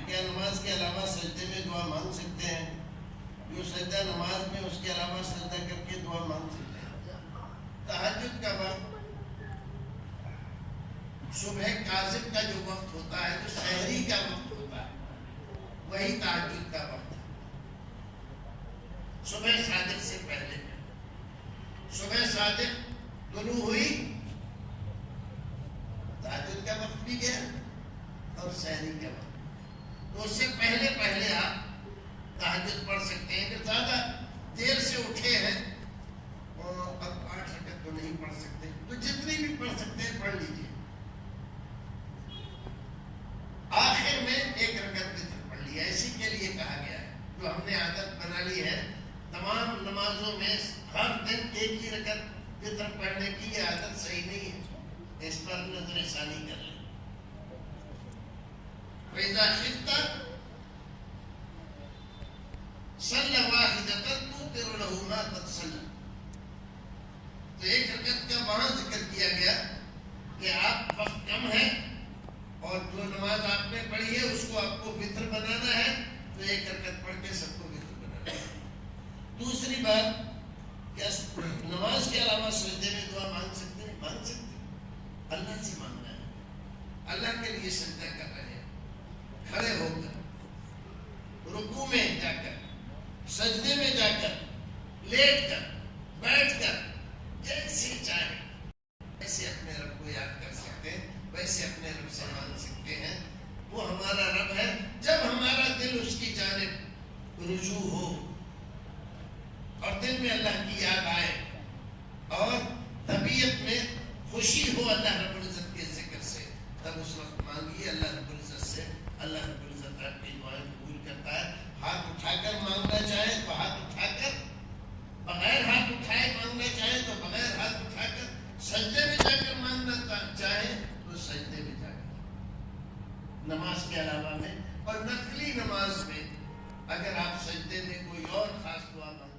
کیا نماز کے علاوہ سجدے میں دعا مانگ سکتے ہیں؟ جو سجدہ نماز میں اس کے علاوہ سجدہ کر کے دعا مانگ سکتے ہیں؟ تہجد کا وقت، صبح کاذب کا جو وقت ہوتا ہے، جو سحری کا وقت ہوتا ہے، وہی تہجد کا وقت ہے۔ صبح صادق سے پہلے، صبح صادق طلوع ہوئی، تہجد کا وقت بھی گیا اور سحری کا وقت، تو اس سے پہلے پہلے آپ تہجد پڑھ سکتے ہیں۔ کہ زیادہ دیر سے اٹھے ہیں اور اب 8 رکعت تو نہیں پڑھ سکتے، تو جتنی بھی پڑھ سکتے ہیں پڑھ لیجیے۔ آخر میں 1 رکعت وتر پڑھ لیا، اسی کے لیے کہا گیا ہے، جو ہم نے عادت بنا لی ہے تمام نمازوں میں ہر دن 1 ہی رکعت وتر پڑھنے کی، یہ عادت صحیح نہیں ہے، اس پر نظر ثانی کر لیں۔ فَإِذَا خِفْتَ صَلَّ وَاحِدَةً تُوتِرُ لَهُ مَا قَدْ صَلَّ، تو 1 رکعت کا وہاں ذکر کیا گیا کہ آپ وقت کم ہے اور جو نماز آپ نے پڑھی ہے اس کو آپ کو وتر بنانا ہے، تو 1 رکعت پڑھ کے سب کو وتر بنانا ہے۔ دوسری بات، کیا نماز کے علاوہ سجدے میں دعا مانگ سکتے ہیں؟ مانگ سکتے ہیں، اللہ سے مانگنا ہے، اللہ کے لیے سجدہ کر رہے ہیں، کھڑے ہو کر، رکوع میں جا کر، سجدے میں جا کر، لیٹ کر، بیٹھ کر، جیسے چاہیں ویسے اپنے رب کو یاد کر سکتے ہیں، ویسے اپنے رب سے مانگ سکتے ہیں۔ وہ ہمارا رب ہے، جب ہمارا دل اس کی جانب رجوع ہو اور دل میں اللہ کی یاد آئے اور طبیعت میں خوشی ہو اللہ رب العزت کے ذکر سے، تب اس وقت مانگیے اللہ رب العزت سے۔ اللہ رب العزت آپ کی دعائیں قبول کرتا ہے۔ ہاتھ اٹھا کر مانگنا چاہے تو ہاتھ اٹھا کر، بغیر ہاتھ اٹھائے مانگنا چاہے تو بغیر ہاتھ اٹھا کر، سجدے میں جا کر مانگنا چاہے تو سجدے میں جا کر، نماز کے علاوہ میں اور نفلی نماز میں اگر آپ سجدے میں کوئی اور خاص دعا مانگیں